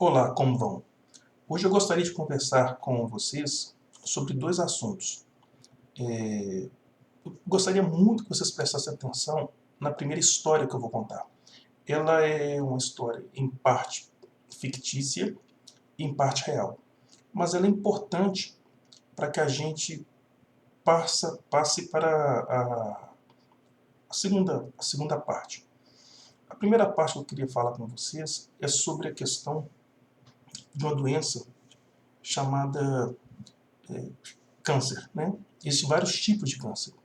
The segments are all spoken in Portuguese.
Olá, como vão? Hoje eu gostaria de conversar com vocês sobre dois assuntos. Eu gostaria muito que vocês prestassem atenção na primeira história que eu vou contar. Ela é uma história em parte fictícia e em parte real. Mas ela é importante para que a gente passe para a segunda parte. A primeira parte que eu queria falar com vocês é sobre a questão de uma doença chamada câncer, né? Existem vários tipos de câncer.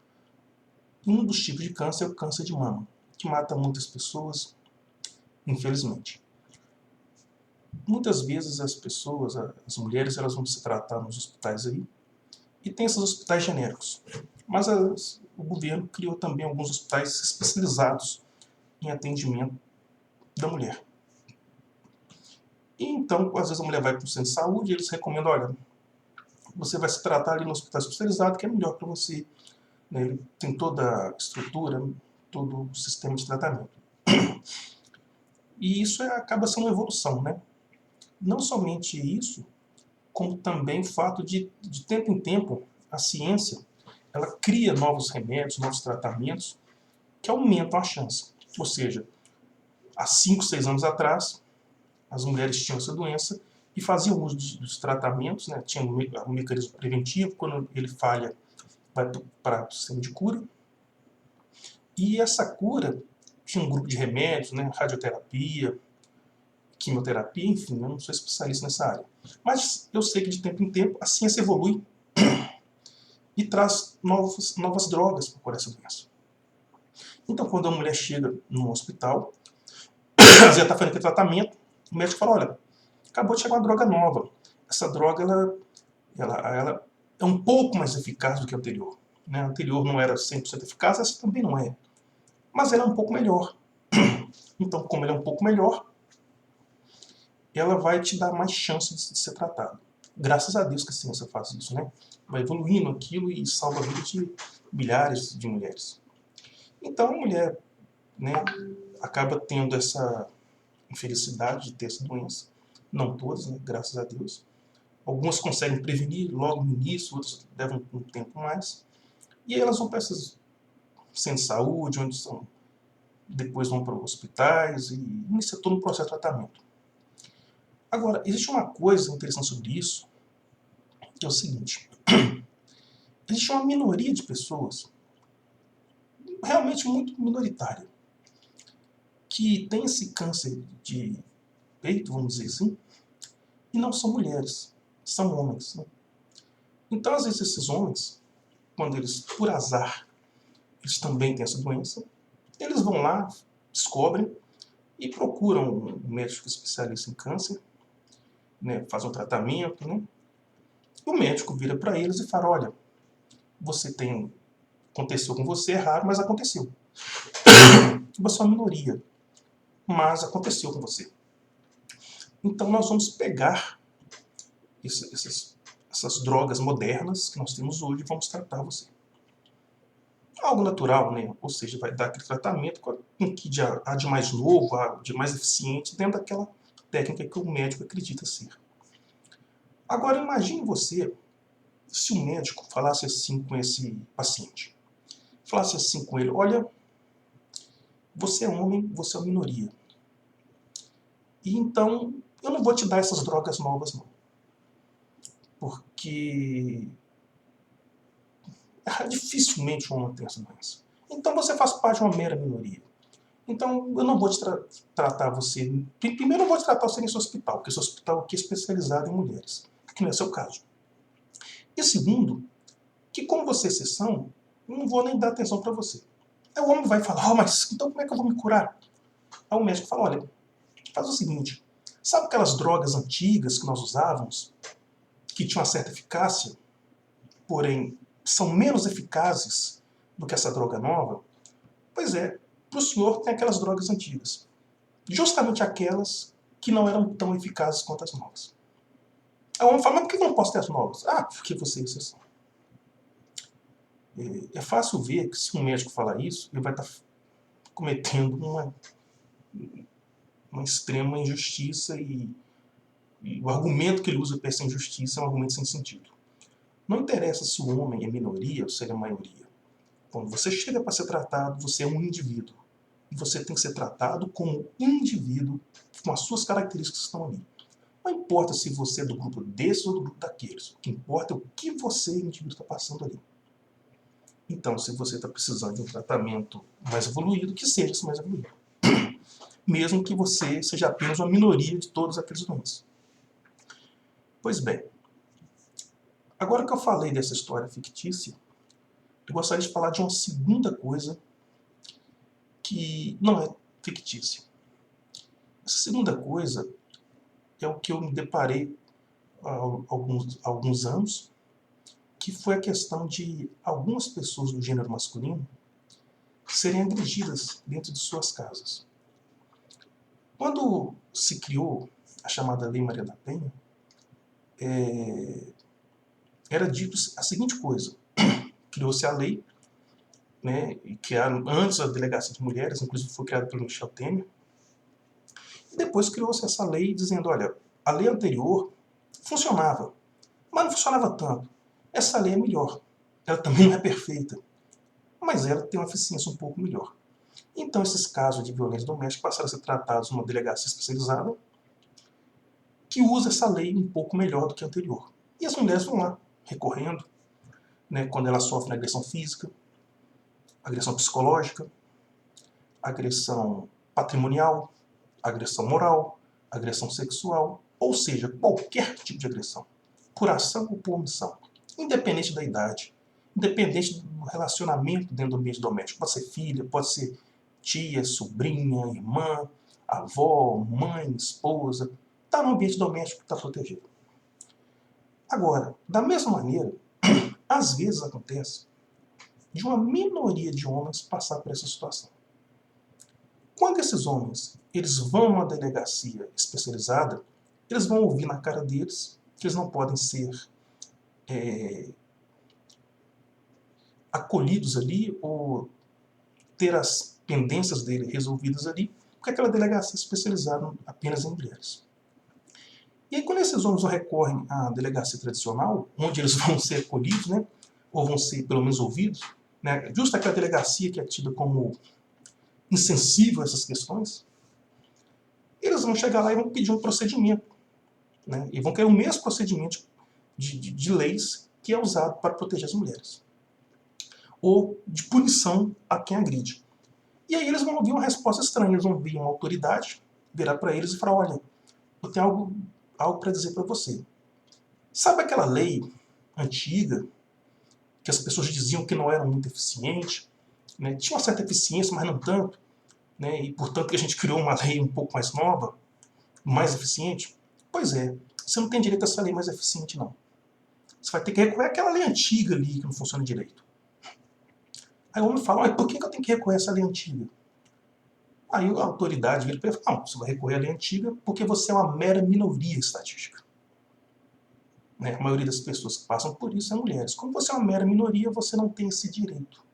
Um dos tipos de câncer é o câncer de mama, que mata muitas pessoas, infelizmente. Muitas vezes as pessoas, as mulheres, elas vão se tratar nos hospitais aí, e tem esses hospitais genéricos. Mas o governo criou também alguns hospitais especializados em atendimento da mulher. E então, às vezes a mulher vai para o centro de saúde e eles recomendam, olha, você vai se tratar ali no hospital especializado, que é melhor para você. Ele tem toda a estrutura, todo o sistema de tratamento. E isso acaba sendo uma evolução, né? Não somente isso, como também o fato de tempo em tempo, a ciência ela cria novos remédios, novos tratamentos que aumentam a chance. Ou seja, há 5, 6 anos atrás, as mulheres tinham essa doença e faziam uso dos tratamentos, né? Tinha um mecanismo preventivo, quando ele falha, vai para o sistema de cura. E essa cura tinha um grupo de remédios, né? Radioterapia, quimioterapia, enfim, eu não sou especialista nessa área. Mas eu sei que de tempo em tempo a ciência evolui e traz novas drogas para curar essa doença. Então, quando a mulher chega no hospital, ela já está fazendo aquele tratamento, o médico fala, olha, acabou de chegar uma droga nova. Essa droga ela é um pouco mais eficaz do que a anterior. Né? A anterior não era 100% eficaz, essa também não é. Mas ela é um pouco melhor. Então, como ela é um pouco melhor, ela vai te dar mais chance de ser tratado. Graças a Deus que a ciência faz isso, né? Vai evoluindo aquilo e salva a vida de milhares de mulheres. Então a mulher, né, acaba tendo essa infelicidade de ter essa doença. Não todas, né, graças a Deus. Algumas conseguem prevenir logo no início, outras levam um tempo mais. E aí elas vão para esses centros de saúde, onde depois vão para hospitais e inicia todo um processo de tratamento. Agora, existe uma coisa interessante sobre isso, que é o seguinte. Existe uma minoria de pessoas, realmente muito minoritária, que tem esse câncer de peito, vamos dizer assim, e não são mulheres, são homens. Né? Então, às vezes, esses homens, quando eles, por azar, eles também têm essa doença, eles vão lá, descobrem e procuram um médico especialista em câncer, né, faz um tratamento, né? O médico vira para eles e fala, olha, aconteceu com você, é raro, mas aconteceu. Você é uma minoria, mas aconteceu com você. Então nós vamos pegar essas drogas modernas que nós temos hoje e vamos tratar você. Algo natural, né? Ou seja, vai dar aquele tratamento com que há de mais novo, há de mais eficiente dentro daquela técnica que o médico acredita ser. Agora imagine você se o médico falasse assim com esse paciente. Falasse assim com ele, olha, você é homem, você é uma minoria. E então, eu não vou te dar essas drogas novas, não. Porque dificilmente um homem tem essa doença. Então você faz parte de uma mera minoria. Então eu não vou te tratar você... Primeiro eu não vou te tratar você nesse hospital, porque esse hospital aqui é especializado em mulheres, que não é seu caso. E segundo, que como você é exceção, eu não vou nem dar atenção para você. Aí o homem vai falar, mas então como é que eu vou me curar? Aí o médico fala, olha, faz o seguinte, sabe aquelas drogas antigas que nós usávamos, que tinham uma certa eficácia, porém são menos eficazes do que essa droga nova? Pois é, para o senhor tem aquelas drogas antigas. Justamente aquelas que não eram tão eficazes quanto as novas. Aí o homem fala, mas por que eu não posso ter as novas? Ah, porque você é exceção. É fácil ver que se um médico falar isso, ele vai estar cometendo uma extrema injustiça e E o argumento que ele usa para essa injustiça é um argumento sem sentido. Não interessa se o homem é minoria ou se ele é maioria. Quando você chega para ser tratado, você é um indivíduo. E você tem que ser tratado como indivíduo, com as suas características que estão ali. Não importa se você é do grupo desses ou do grupo daqueles. O que importa é o que você, indivíduo, está passando ali. Então, se você está precisando de um tratamento mais evoluído, que seja esse mais evoluído. Mesmo que você seja apenas uma minoria de todos aqueles doentes. Pois bem, agora que eu falei dessa história fictícia, eu gostaria de falar de uma segunda coisa que não é fictícia. Essa segunda coisa é o que eu me deparei há alguns anos, que foi a questão de algumas pessoas do gênero masculino serem agredidas dentro de suas casas. Quando se criou a chamada Lei Maria da Penha, era dito a seguinte coisa: criou-se a lei, né, que antes a Delegacia de Mulheres, inclusive foi criada pelo Michel Temer, e depois criou-se essa lei dizendo, olha, a lei anterior funcionava, mas não funcionava tanto. Essa lei é melhor. Ela também não é perfeita, mas ela tem uma eficiência um pouco melhor. Então esses casos de violência doméstica passaram a ser tratados numa delegacia especializada que usa essa lei um pouco melhor do que a anterior. E as mulheres vão lá, recorrendo, né, quando elas sofrem agressão física, agressão psicológica, agressão patrimonial, agressão moral, agressão sexual, ou seja, qualquer tipo de agressão, por ação ou por omissão, independente da idade, independente do relacionamento dentro do ambiente doméstico. Pode ser filha, pode ser tia, sobrinha, irmã, avó, mãe, esposa, está no ambiente doméstico, está protegido. Agora, da mesma maneira, às vezes acontece de uma minoria de homens passar por essa situação. Quando esses homens eles vão a uma delegacia especializada, eles vão ouvir na cara deles que eles não podem ser acolhidos ali ou ter as pendências dele resolvidas ali, porque aquela delegacia é especializada apenas em mulheres. E aí, quando esses homens recorrem à delegacia tradicional, onde eles vão ser acolhidos, né, ou vão ser pelo menos ouvidos, né, justo aquela delegacia que é tida como insensível a essas questões, eles vão chegar lá e vão pedir um procedimento, né, e vão querer o mesmo procedimento de leis que é usado para proteger as mulheres, ou de punição a quem agride. E aí eles vão ouvir uma resposta estranha, eles vão ouvir uma autoridade virar para eles e falar, olha, eu tenho algo para dizer para você. Sabe aquela lei antiga, que as pessoas diziam que não era muito eficiente, né? Tinha uma certa eficiência, mas não tanto, né? E portanto que a gente criou uma lei um pouco mais nova, mais eficiente? Pois é, você não tem direito a essa lei mais eficiente, não. Você vai ter que recorrer àquela lei antiga ali que não funciona direito. Aí o homem fala, mas por que eu tenho que recorrer a essa lei antiga? Aí a autoridade vira para ele e fala, não, você vai recorrer à lei antiga porque você é uma mera minoria estatística. Né? A maioria das pessoas que passam por isso são mulheres. Como você é uma mera minoria, você não tem esse direito.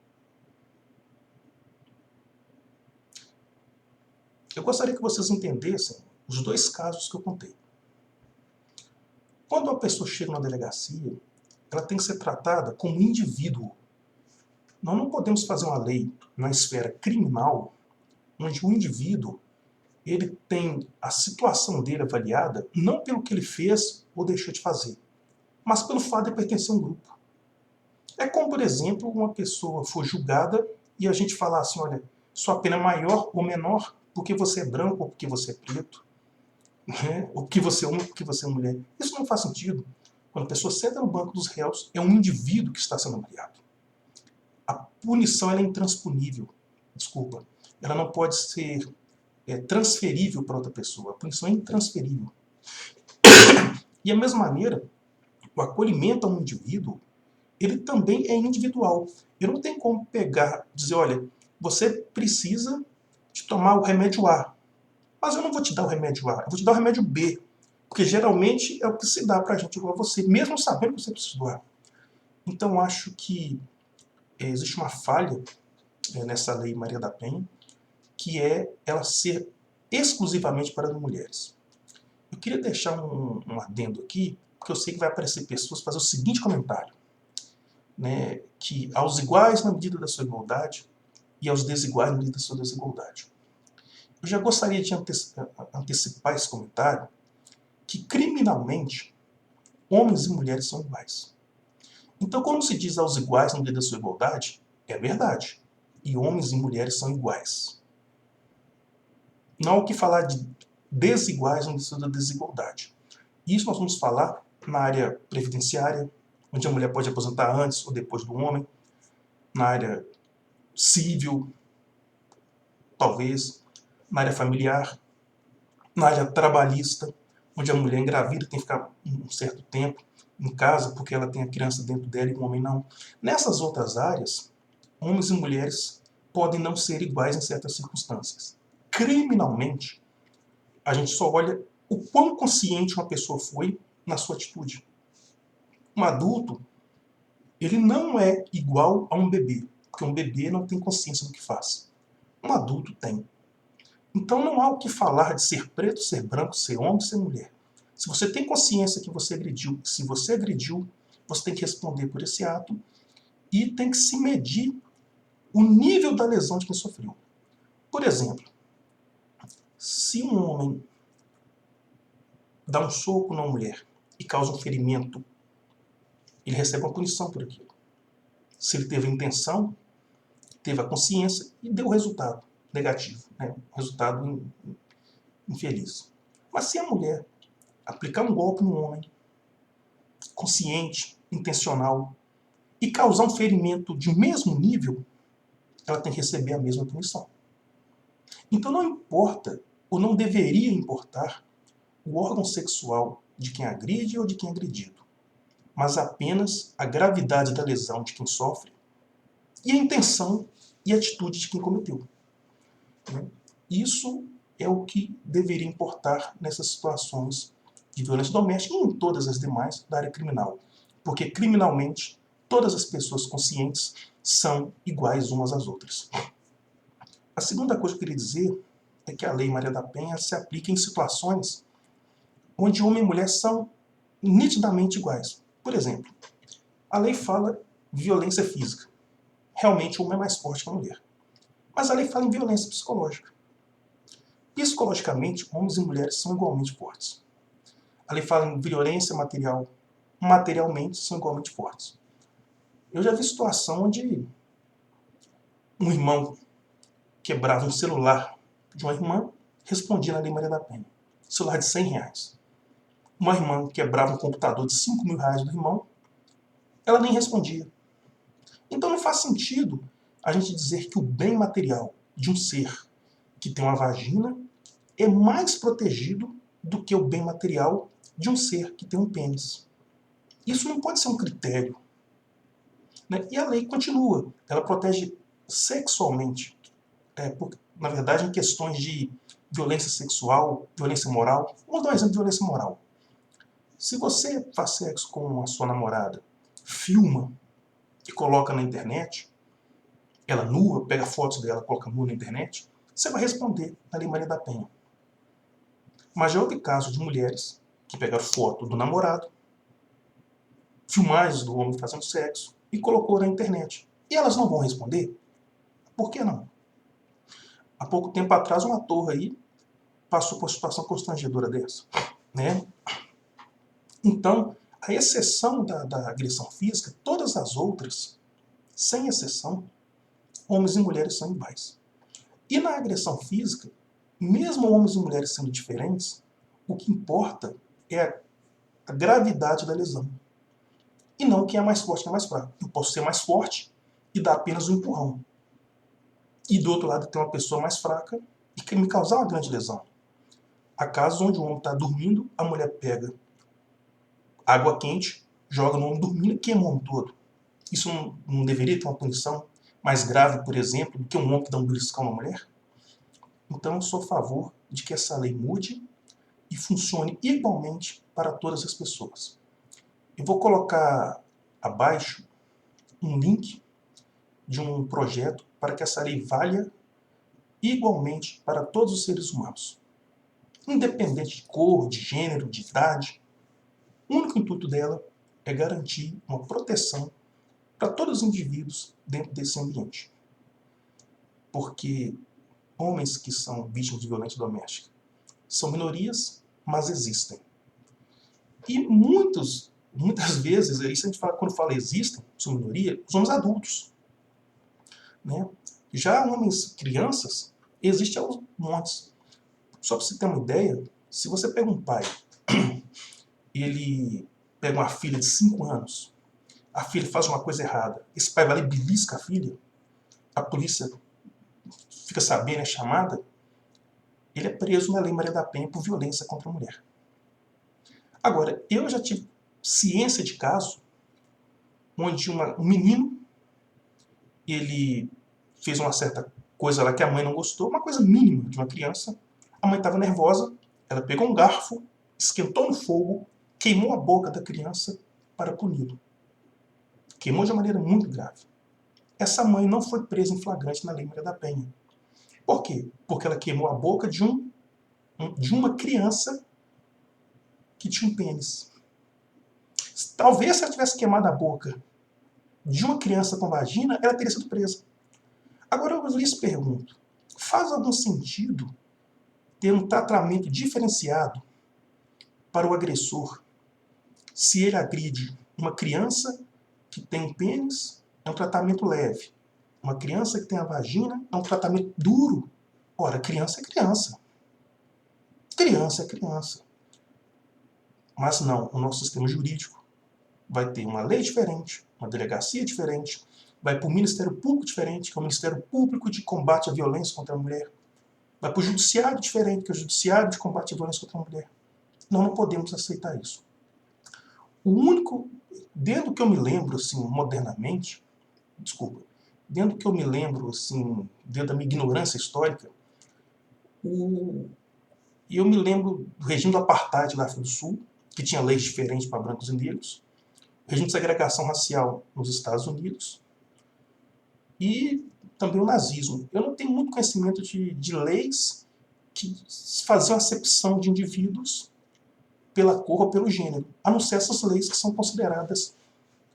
Eu gostaria que vocês entendessem os dois casos que eu contei. Quando uma pessoa chega na delegacia, ela tem que ser tratada como indivíduo. Nós não podemos fazer uma lei na esfera criminal, onde o indivíduo ele tem a situação dele avaliada não pelo que ele fez ou deixou de fazer, mas pelo fato de pertencer a um grupo. É como, por exemplo, uma pessoa for julgada e a gente falar assim, olha, sua pena é maior ou menor porque você é branco ou porque você é preto, né? Ou porque você é homem ou porque você é mulher. Isso não faz sentido. Quando a pessoa senta no banco dos réus, é um indivíduo que está sendo avaliado. A punição ela é intransponível. Desculpa. Ela não pode ser transferível para outra pessoa. A punição é intransferível. E da mesma maneira, o acolhimento a um indivíduo, ele também é individual. Eu não tenho como pegar, dizer, olha, você precisa de tomar o remédio A, mas eu não vou te dar o remédio A, eu vou te dar o remédio B, porque geralmente é o que se dá para a gente igual a você, mesmo sabendo que você precisa do A. Então acho que existe uma falha nessa lei Maria da Penha, que é ela ser exclusivamente para as mulheres. Eu queria deixar um adendo aqui, porque eu sei que vai aparecer pessoas fazer o seguinte comentário, né, que aos iguais na medida da sua igualdade e aos desiguais na medida da sua desigualdade. Eu já gostaria de antecipar esse comentário, que criminalmente homens e mulheres são iguais. Então, quando se diz aos iguais na medida da sua igualdade, é verdade. E homens e mulheres são iguais. Não há o que falar de desiguais na medida da desigualdade. Isso nós vamos falar na área previdenciária, onde a mulher pode aposentar antes ou depois do homem, na área civil, talvez, na área familiar, na área trabalhista, onde a mulher engravida tem que ficar um certo tempo em casa porque ela tem a criança dentro dela e o homem não. Nessas outras áreas, homens e mulheres podem não ser iguais em certas circunstâncias. Criminalmente, a gente só olha o quão consciente uma pessoa foi na sua atitude. Um adulto, ele não é igual a um bebê, porque um bebê não tem consciência do que faz. Um adulto tem. Então não há o que falar de ser preto, ser branco, ser homem, ser mulher. Se você tem consciência que você agrediu, se você agrediu, você tem que responder por esse ato e tem que se medir o nível da lesão de quem sofreu. Por exemplo, se um homem dá um soco numa mulher e causa um ferimento, ele recebe uma punição por aquilo. Se ele teve a intenção, teve a consciência e deu o resultado negativo, né? Resultado infeliz. Mas se a mulher aplicar um golpe no homem, consciente, intencional, e causar um ferimento de mesmo nível, ela tem que receber a mesma punição. Então não importa, ou não deveria importar, o órgão sexual de quem agride ou de quem é agredido, mas apenas a gravidade da lesão de quem sofre e a intenção e a atitude de quem cometeu. Isso é o que deveria importar nessas situações de violência doméstica e em todas as demais da área criminal. Porque criminalmente todas as pessoas conscientes são iguais umas às outras. A segunda coisa que eu queria dizer é que a Lei Maria da Penha se aplica em situações onde homem e mulher são nitidamente iguais. Por exemplo, a lei fala violência física. Realmente o homem é mais forte que a mulher. Mas a lei fala em violência psicológica. Psicologicamente, homens e mulheres são igualmente fortes. A lei fala em violência material. Materialmente, são igualmente fortes. Eu já vi situação onde um irmão quebrava um celular de uma irmã, respondia na Lei Maria da Penha. Celular de R$100. Uma irmã quebrava um computador de R$5.000 do irmão, ela nem respondia. Então não faz sentido a gente dizer que o bem material de um ser que tem uma vagina é mais protegido do que o bem material de um ser que tem um pênis. Isso não pode ser um critério. Né? E a lei continua. Ela protege sexualmente. Na verdade, em questões de violência sexual, violência moral. Vamos dar um exemplo de violência moral. Se você faz sexo com a sua namorada, filma e coloca na internet, ela nua, pega fotos dela, coloca nua na internet, você vai responder na Lei Maria da Penha. Mas já houve casos de mulheres que pegaram foto do namorado, filmagens do homem fazendo sexo e colocou na internet. E elas não vão responder? Por que não? Há pouco tempo atrás, um ator aí passou por uma situação constrangedora dessa. Né? Então, a exceção da agressão física, todas as outras, sem exceção, homens e mulheres são iguais. E na agressão física, mesmo homens e mulheres sendo diferentes, o que importa é a gravidade da lesão. E não quem é mais forte, quem é mais fraco. Eu posso ser mais forte e dar apenas um empurrão. E do outro lado tem uma pessoa mais fraca e que me causar uma grande lesão. Há casos onde o homem está dormindo, a mulher pega água quente, joga no homem dormindo e queima o homem todo. Isso não deveria ter uma punição mais grave, por exemplo, do que um homem que dá um beliscão na mulher? Então eu sou a favor de que essa lei mude e funcione igualmente para todas as pessoas. Eu vou colocar abaixo um link de um projeto para que essa lei valha igualmente para todos os seres humanos. independente de cor, de gênero, de idade. O único intuito dela é garantir uma proteção para todos os indivíduos dentro desse ambiente. Porque homens que são vítimas de violência doméstica são minorias, mas existem. E muitas vezes, isso a gente fala, quando fala existem, são minoria, os homens adultos. Né? Já homens, crianças, existem aos montes. Só para você ter uma ideia, se você pega um pai, ele pega uma filha de 5 anos, a filha faz uma coisa errada, esse pai vai lá e belisca a filha, a polícia fica sabendo, é chamada, ele é preso na Lei Maria da Penha por violência contra a mulher. Agora, eu já tive ciência de caso onde um menino, ele fez uma certa coisa lá que a mãe não gostou, uma coisa mínima de uma criança, a mãe estava nervosa, ela pegou um garfo, esquentou no fogo, queimou a boca da criança para puni-lo. Queimou de uma maneira muito grave. Essa mãe não foi presa em flagrante na Lei Maria da Penha. Por quê? Porque ela queimou a boca de uma criança que tinha um pênis. Talvez se ela tivesse queimado a boca de uma criança com vagina, ela teria sido presa. Agora eu lhes pergunto, faz algum sentido ter um tratamento diferenciado para o agressor se ele agride uma criança que tem um pênis, é um tratamento leve. Uma criança que tem a vagina é um tratamento duro. Ora, criança é criança. Criança é criança. Mas não, o nosso sistema jurídico vai ter uma lei diferente, uma delegacia diferente, vai para o Ministério Público diferente, que é o Ministério Público de Combate à Violência contra a Mulher, vai para o Judiciário diferente, que é o Judiciário de Combate à Violência contra a Mulher. Nós não podemos aceitar isso. O único, dentro do que eu me lembro, assim, modernamente, dentro do que eu me lembro, assim, dentro da minha ignorância histórica, eu me lembro do regime do apartheid na África do Sul, que tinha leis diferentes para brancos e negros, o regime de segregação racial nos Estados Unidos e também o nazismo. Eu não tenho muito conhecimento de leis que faziam acepção de indivíduos pela cor ou pelo gênero, a não ser essas leis que são consideradas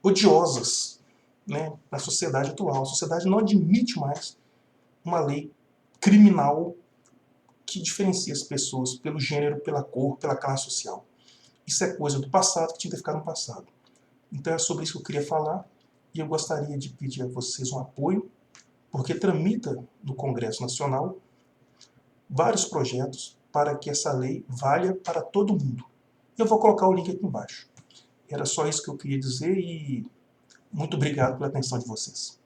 odiosas, né, na sociedade atual. A sociedade não admite mais uma lei criminal que diferencia as pessoas pelo gênero, pela cor, pela classe social. Isso é coisa do passado que tinha que ficar no passado. Então é sobre isso que eu queria falar e eu gostaria de pedir a vocês um apoio, porque tramita no Congresso Nacional vários projetos para que essa lei valha para todo mundo. Eu vou colocar o link aqui embaixo. Era só isso que eu queria dizer e muito obrigado pela atenção de vocês.